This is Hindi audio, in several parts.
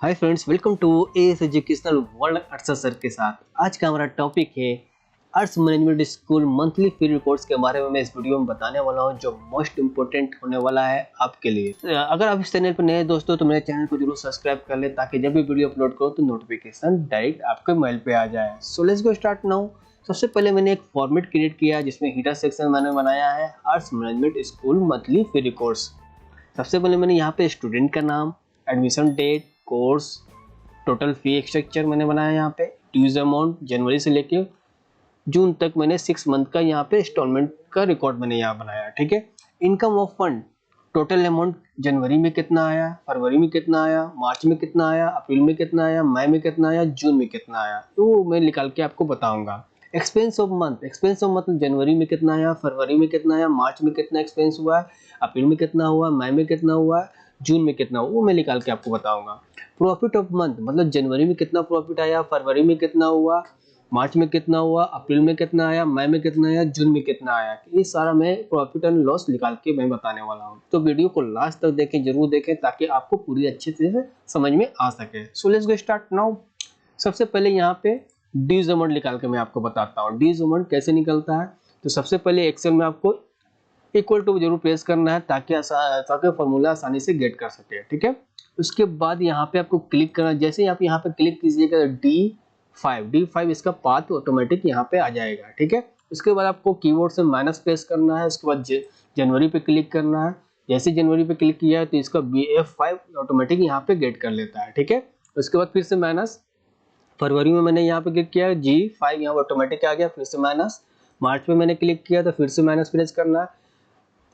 Hi friends, welcome to AS educational world Arth sir के साथ। आज का हमारा टॉपिक है Arth management school monthly fee reports के बारे में मैं इस वीडियो में बताने वाला हूं, जो मोस्ट इंपोर्टेंट होने वाला है आपके लिए। अगर आप इस चैनल पर नए हैं दोस्तों, तो मेरे चैनल को जरूर सब्सक्राइब कर ले, ताकि जब भी वीडियो अपलोड करो तो नोटिफिकेशन डायरेक्ट आपके मोबाइल पे आ जाए। So let's go start now. सबसे पहले मैंने एक फॉर्मेट क्रिएट किया जिसमें हीटर सेक्शन मैंने बनाया है Arth management school monthly fee reports. सबसे पहले मैंने यहाँ पे स्टूडेंट का नाम, admission date, course, total fee structure मैंने बनाया। यहाँ पे ड्यूज अमाउंट जनवरी से लेके जून तक मैंने 6 मंथ का यहाँ पे इंस्टॉलमेंट का रिकॉर्ड मैंने यहाँ बनाया। ठीक है। Income of fund, total amount जनवरी में कितना आया, फरवरी में कितना आया, मार्च में कितना आया, अप्रैल में कितना आया, मई में कितना आया, जून में कितना आया, तो मैं निकाल के आपको बताऊंगा। Expense of month, expense of मतलब जनवरी में कितना आया, फरवरी में कितना आया, मार्च में कितना एक्सपेंस हुआ है, अप्रैल में कितना हुआ, मई में कितना हुआ, जून में कितना हुआ, वो मैं निकाल के आपको बताऊंगा। प्रॉफिट ऑफ मंथ मतलब जनवरी में कितना प्रॉफिट आया, फरवरी में कितना हुआ, मार्च में कितना हुआ, अप्रैल में कितना आया, मई में कितना आया, जून में कितना आया, ये सारा मैं प्रॉफिट एंड लॉस निकाल के मैं बताने वाला हूँ। तो वीडियो को लास्ट तक देखें, जरूर देखें, ताकि आपको पूरी अच्छे से समझ में आ सके। So let's go start now. सबसे पहले यहाँ पे ड्यूज अमाउंट निकाल के मैं आपको बताता हूँ। ड्यूज अमाउंट कैसे निकलता है, तो सबसे पहले एक्सेल में आपको इक्वल टू जरूर प्रेस करना है, ताकि फॉर्मूला आसानी से गेट कर सके। ठीक है। उसके बाद यहाँ पे आपको क्लिक करना, जैसे ही आप यहाँ पे क्लिक कीजिएगा D5 इसका पाथ ऑटोमेटिक यहाँ पे आ जाएगा। ठीक है। उसके बाद आपको कीबोर्ड से माइनस प्रेस करना है। उसके बाद जनवरी पे क्लिक करना है। जैसे जनवरी पे क्लिक किया है तो इसका BF5 ऑटोमेटिक यहाँ पे गेट कर लेता है। ठीक है। उसके बाद फिर से माइनस, फरवरी में मैंने यहाँ पे क्लिक किया, G5 यहाँ ऑटोमेटिक आ गया, फिर से माइनस। मार्च में मैंने क्लिक किया तो फिर से माइनस प्रेस करना है।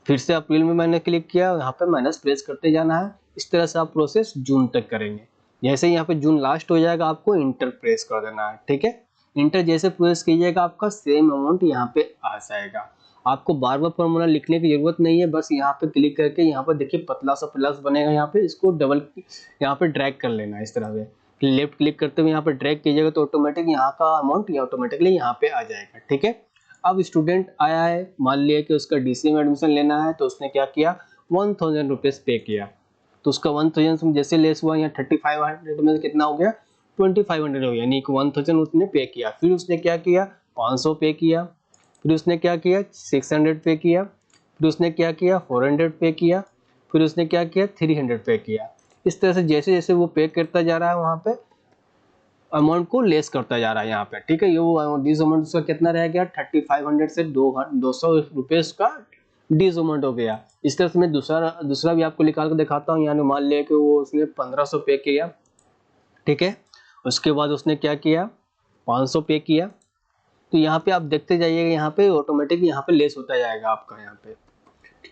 फिर से अप्रैल में मैंने क्लिक किया, यहाँ पे माइनस प्रेस करते जाना है। इस तरह से आप प्रोसेस जून तक करेंगे। जैसे यहाँ पे जून लास्ट हो जाएगा, आपको इंटर प्रेस कर देना है। ठीक है। इंटर जैसे प्रेस कीजिएगा, आपका सेम अमाउंट यहाँ पे आ जाएगा। आपको बार बार फॉर्मूला लिखने की जरूरत नहीं है, बस यहाँ पे क्लिक करके यहाँ पे देखिए पतला सा प्लस बनेगा, यहाँ पे इसको डबल यहाँ पे ड्रैग कर लेना है इस तरह से। लेफ्ट क्लिक करते हुए यहाँ पे ड्रैग कीजिएगा तो ऑटोमेटिक यहाँ का अमाउंट ऑटोमेटिकली यहाँ पे आ जाएगा। ठीक है। अब स्टूडेंट आया है, मान लिया कि उसका डीसी में एडमिशन लेना है, तो उसने क्या किया, 1000 रुपीज पे किया। तो उसका 1000 जैसे लेस हुआ, यहाँ 3500 में कितना हो गया, 2500 हो गया, यानी कि 1000 उसने पे किया। फिर उसने क्या किया, 500 पे किया। फिर उसने क्या किया, 600 पे किया। फिर उसने क्या किया, 400 पे किया। फिर उसने क्या किया, 300 पे किया। इस तरह से जैसे जैसे वो पे करता जा रहा है, वहाँ पे अमाउंट को लेस करता जा रहा है यहाँ पे। ठीक है। ये वो डीज अमाउंट उसका कितना रह गया, 3500 से 200 रुपये का डीज अमाउंट हो गया। इस तरह से मैं दूसरा भी आपको निकाल कर दिखाता हूँ। यानी मान लिया कि वो उसने 1500 पे किया। ठीक है। उसके बाद उसने क्या किया, 500 पे किया। तो यहाँ पे आप देखते जाइएगा, यहाँ पे ऑटोमेटिक यहाँ पे लेस होता जाएगा आपका यहाँ पे,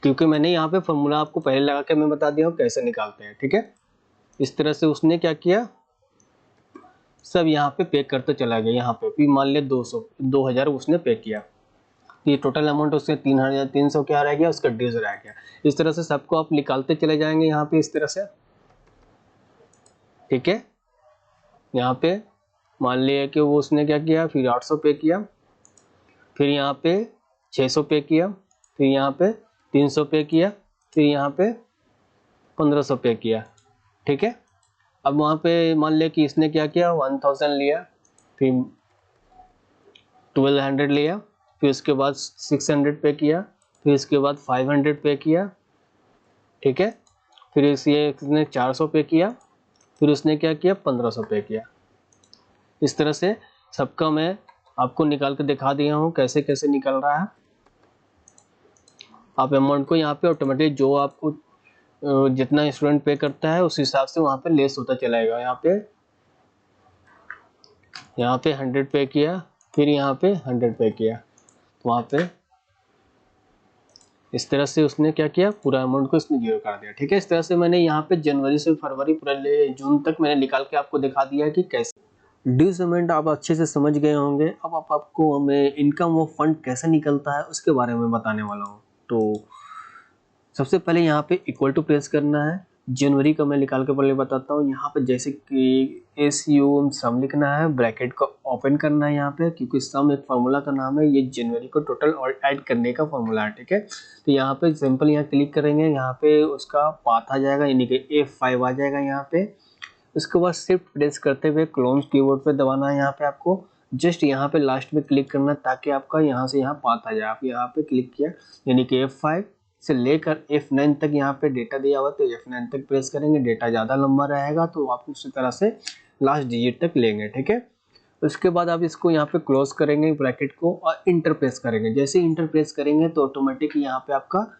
क्योंकि मैंने यहाँ पे फॉर्मूला आपको पहले लगा के मैं बता दिया हूँ कैसे निकालते हैं। ठीक है। इस तरह से उसने क्या किया, सब यहाँ पे करते चला गया। यहाँ पे भी मान लिया 2000 उसने पे किया। ये टोटल अमाउंट उसके 3300 क्या रह गया, उसका ड्यूज रह गया। इस तरह से सबको आप निकालते चले जाएंगे यहाँ पे इस तरह से। ठीक है। यहाँ पे मान लिया कि वो उसने क्या किया, फिर 800 पे किया, फिर यहाँ पे 600 पे किया, फिर यहाँ पे 300 पे किया, फिर यहाँ पे 1500 पे किया। ठीक है। अब वहाँ पे मान लिया कि इसने क्या किया, 1000 लिया, फिर 1200 लिया, फिर उसके बाद 600 पे किया, फिर इसके बाद 500 पे किया। ठीक है। फिर इसने 400 पे किया, फिर उसने क्या किया, 1500 पे किया। इस तरह से सबका मैं आपको निकाल के दिखा दिया हूँ कैसे कैसे निकल रहा है। आप अमाउंट को यहाँ पे ऑटोमेटिक जो आपको जितना स्टूडेंट पे करता है उस हिसाब से वहाँ पे लेस होता चलाएगा। यहाँ पे 100 पे किया, फिर यहाँ पे 100 पे किया, तो वहाँ पे इस तरह से उसने क्या किया, पूरा अमाउंट को इसने जीरो कर दिया। ठीक है। इस तरह से मैंने यहाँ पे जनवरी से फरवरी पूरा जून तक मैंने निकाल के आपको दिखा दिया है कि कैसे। ड्यूज अमाउंट आप अच्छे से समझ गए होंगे। अब आपको हमें इनकम ऑफ फंड कैसे निकलता है उसके बारे में बताने वाला हूँ। तो सबसे पहले यहाँ पे इक्वल टू प्रेस करना है। जनवरी का मैं निकाल के पहले बताता हूँ। यहाँ पे जैसे कि SU सम लिखना है, ब्रैकेट को ओपन करना है यहाँ पे, क्योंकि सम एक फार्मूला का नाम है, ये जनवरी को टोटल और ऐड करने का फार्मूला है। ठीक है। तो यहाँ पे सिंपल यहाँ क्लिक करेंगे, यहाँ पे उसका पाथ आ जाएगा, यानी कि F5 आ जाएगा यहाँ पे। उसके बाद शिफ्ट प्रेस करते हुए क्लोन कीबोर्ड पे दबाना है। यहाँ पे आपको जस्ट यहाँ पे लास्ट में क्लिक करना ताकि आपका यहाँ से यहाँ पाथ आ जाए। आप यहाँ पे क्लिक किया यानी कि F5 से लेकर F9 तक यहाँ पे डेटा दिया हुआ, तो F9 तक प्रेस करेंगे। डेटा ज़्यादा लंबा रहेगा तो आप उसी तरह से लास्ट डिजिट तक लेंगे, ठीक है। उसके बाद आप इसको यहाँ पे क्लोज करेंगे ब्रैकेट को और इंटर प्रेस करेंगे। जैसे इंटर प्रेस करेंगे तो ऑटोमेटिक यहाँ पे आपका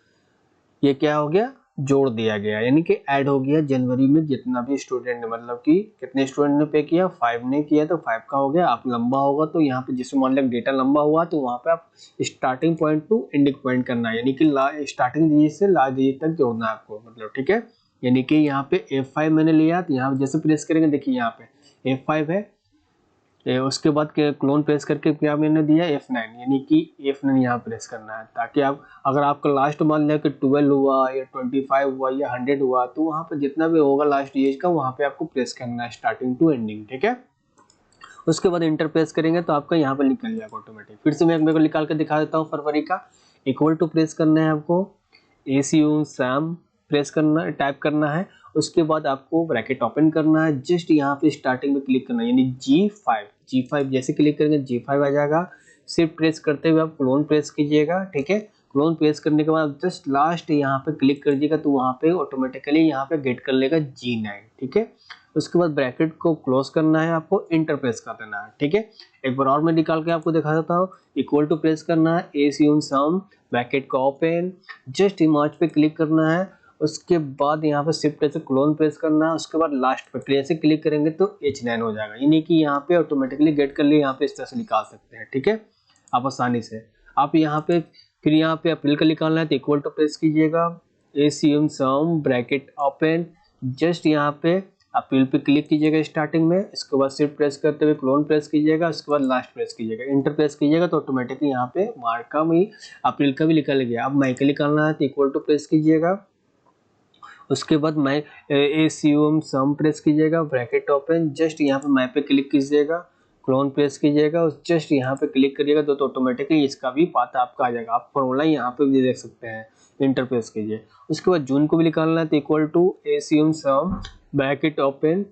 ये क्या हो गया, जोड़ दिया गया, यानी कि ऐड हो गया जनवरी में जितना भी स्टूडेंट ने, मतलब कि कितने स्टूडेंट ने पे किया, 5 ने किया तो 5 का हो गया। आप लंबा होगा तो यहाँ पे जैसे मान लिया डेटा लंबा हुआ तो वहाँ पे आप starting point two ending point करना है, यानी कि स्टार्टिंग डिजिट से लास्ट डिजिट तक जोड़ना है आपको, मतलब ठीक है। यानी कि यहाँ पे F5 मैंने लिया तो यहाँ जैसे प्रेस करेंगे देखिए यहाँ पे F5 है, उसके बाद क्लोन प्रेस करके क्या मैंने दिया F9, यानी कि F9 यहाँ प्रेस करना है ताकि आप अगर आपका लास्ट मान लिया कि 12 हुआ या 25 हुआ या 100 हुआ तो वहाँ पे जितना भी होगा लास्ट एज का वहाँ पे आपको प्रेस करना है स्टार्टिंग टू एंडिंग, ठीक है। उसके बाद इंटर प्रेस करेंगे तो आपका यहाँ पे निकल जाएगा ऑटोमेटिक। फिर से मैं मेरे को निकाल के दिखा देता हूँ फरवरी का। इक्वल टू प्रेस करना है आपको, ACU सैम प्रेस करना टाइप करना है। उसके बाद आपको ब्रैकेट ओपन करना है, जस्ट यहाँ पे स्टार्टिंग में क्लिक करना है यानी G5 जैसे क्लिक करेंगे G5 आ जाएगा। शिफ्ट प्रेस करते हुए आप क्लोन प्रेस कीजिएगा, ठीक है। क्लोन प्रेस करने के बाद जस्ट लास्ट यहाँ पे क्लिक कर दीजिएगा तो वहाँ पे ऑटोमेटिकली यहाँ पे गेट कर लेगा G9, ठीक है। उसके बाद ब्रैकेट को क्लोज करना है, आपको इंटर प्रेस कर देना है, ठीक है। एक बार और मैं निकाल के आपको दिखा देता हूँ। इक्वल टू प्रेस करना है, ACU सम ब्रैकेट को ओपन, जस्ट इमेज पे क्लिक करना है। उसके बाद यहाँ पे शिफ्ट से क्लोन प्रेस करना है। उसके बाद लास्ट पे क्लियर से क्लिक करेंगे तो H9 हो जाएगा, यानी कि यहाँ पे ऑटोमेटिकली गेट कर लिए। यहाँ पे इस तरह से निकाल सकते हैं, ठीक है, आप आसानी से। आप यहाँ पे फिर यहाँ पे अप्रैल का निकालना है तो इक्वल टू प्रेस कीजिएगा, ACU sum bracket open, just यहाँ पे अप्रैल पे क्लिक कीजिएगा स्टार्टिंग में। इसके बाद शिफ्ट प्रेस करते हुए क्लोन प्रेस कीजिएगा, उसके बाद लास्ट प्रेस कीजिएगा, इंटर प्रेस कीजिएगा तो ऑटोमेटिकली यहाँ पे मार्च का भी अप्रैल का भी निकल गया। अब मई का निकालना है तो इक्वल टू प्रेस कीजिएगा। उसके बाद मैं ACU सम प्रेस कीजिएगा, ब्रैकेट ओपन, जस्ट यहाँ पे मैं पे क्लिक कीजिएगा, क्लोन प्रेस कीजिएगा, जस्ट यहाँ पे क्लिक करिएगा तो ऑटोमेटिकली इसका भी पाथ आपका आ जाएगा। आप फॉर्मूला यहाँ पे भी देख सकते हैं, इंटर प्रेस कीजिए। उसके बाद जून को भी निकालना है तो equal to ACU sum bracket open,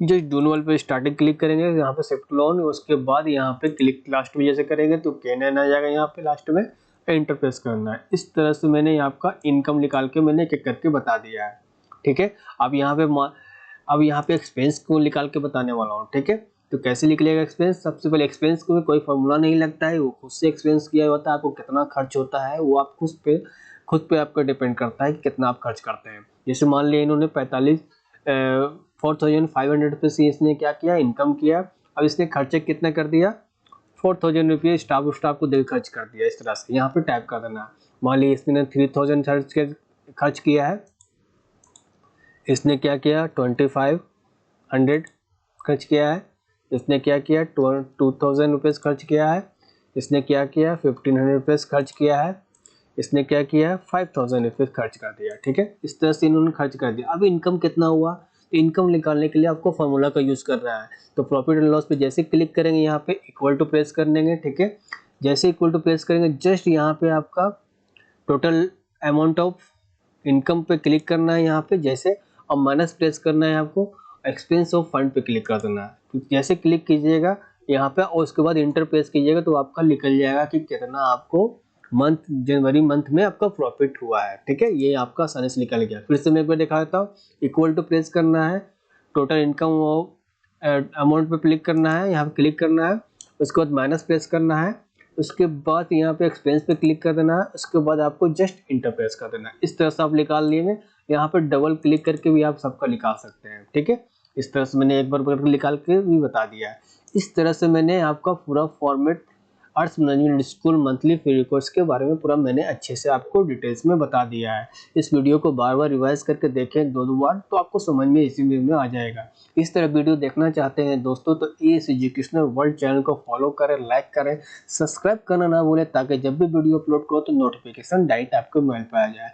जो जून वाले पे स्टार्टिंग क्लिक करेंगे यहाँ पे शिफ्ट क्लोन, उसके बाद यहाँ पे क्लिक लास्ट में जैसे करेंगे तो K9 आ जाएगा, यहाँ पे लास्ट में एंटर प्रेस करना है। इस तरह से मैंने आपका इनकम निकाल के मैंने एक एक करके बता दिया है, ठीक है। अब यहाँ पे एक्सपेंस को निकाल के बताने वाला हूँ, ठीक है। तो कैसे निकलेगा एक्सपेंस, सबसे पहले एक्सपेंस को कोई फॉर्मूला नहीं लगता है, वो खुद से एक्सपेंस किया होता है। आपको कितना खर्च होता है वो आप खुद पे आपका डिपेंड करता है कि कितना आप खर्च करते हैं। जैसे मान लिया इन्होंने 4500 रुपये से इसने क्या किया, इनकम किया। अब इसने खर्चे कितना कर दिया, 4000 रुपये स्टाफ को दे खर्च कर दिया। इस तरह से यहाँ पे टाइप कर देना। मान लीजिए इसने 3000 खर्च किया है, इसने क्या किया 2500 खर्च किया है, इसने क्या किया 2000 रुपीज़ खर्च किया है, इसने क्या किया 1500 रुपीज़ खर्च किया है, इसने क्या किया 5000 रुपीज़ खर्च कर दिया, ठीक है। इस तरह से इन्होंने खर्च कर दिया। अब इनकम कितना हुआ, तो इनकम निकालने के लिए आपको फार्मूला का यूज़ कर रहा है। तो प्रॉफिट एंड लॉस पे जैसे क्लिक करेंगे यहाँ पे इक्वल टू प्रेस कर देंगे, ठीक है। जैसे इक्वल टू प्रेस करेंगे जस्ट यहाँ पे आपका टोटल अमाउंट ऑफ इनकम पे क्लिक करना है यहाँ पे जैसे, और माइनस प्रेस करना है आपको, एक्सपेंस ऑफ फंड पे क्लिक कर देना है। तो जैसे क्लिक कीजिएगा यहाँ पे और उसके बाद इंटर प्रेस कीजिएगा तो आपका निकल जाएगा कि कितना आपको जनवरी मंथ में आपका प्रॉफिट हुआ है, ठीक है। ये आपका आसानी से निकल गया। फिर से मैं एक बार दिखा देता हूँ। इक्वल टू प्रेस करना है, टोटल इनकम अमाउंट पे क्लिक करना है, यहाँ पे क्लिक करना है, उसके बाद माइनस प्रेस करना है, उसके बाद यहाँ पे एक्सपेंस पे क्लिक कर देना है, उसके बाद आपको जस्ट इंटर प्रेस कर देना है। इस तरह से आप निकाल लिए। यहाँ पे डबल क्लिक करके भी आप सबका निकाल सकते हैं, ठीक है। इस तरह से मैंने एक बार करके निकाल के भी बता दिया है। इस तरह से मैंने आपका पूरा format arts management school monthly free records के बारे में पूरा मैंने अच्छे से आपको डिटेल्स में बता दिया है। इस वीडियो को बार बार रिवाइज करके देखें 2-2 बार तो आपको समझ में इसी में आ जाएगा। इस तरह वीडियो देखना चाहते हैं दोस्तों तो AS एजुकेशनल वर्ल्ड चैनल को फॉलो करें, लाइक करें, सब्सक्राइब करना ना भूलें ताकि जब भी वीडियो अपलोड करो तो नोटिफिकेशन डायरेक्ट आपको मेल पर आ जाए।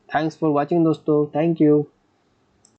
थैंक्स फॉर वॉचिंग दोस्तों, थैंक यू।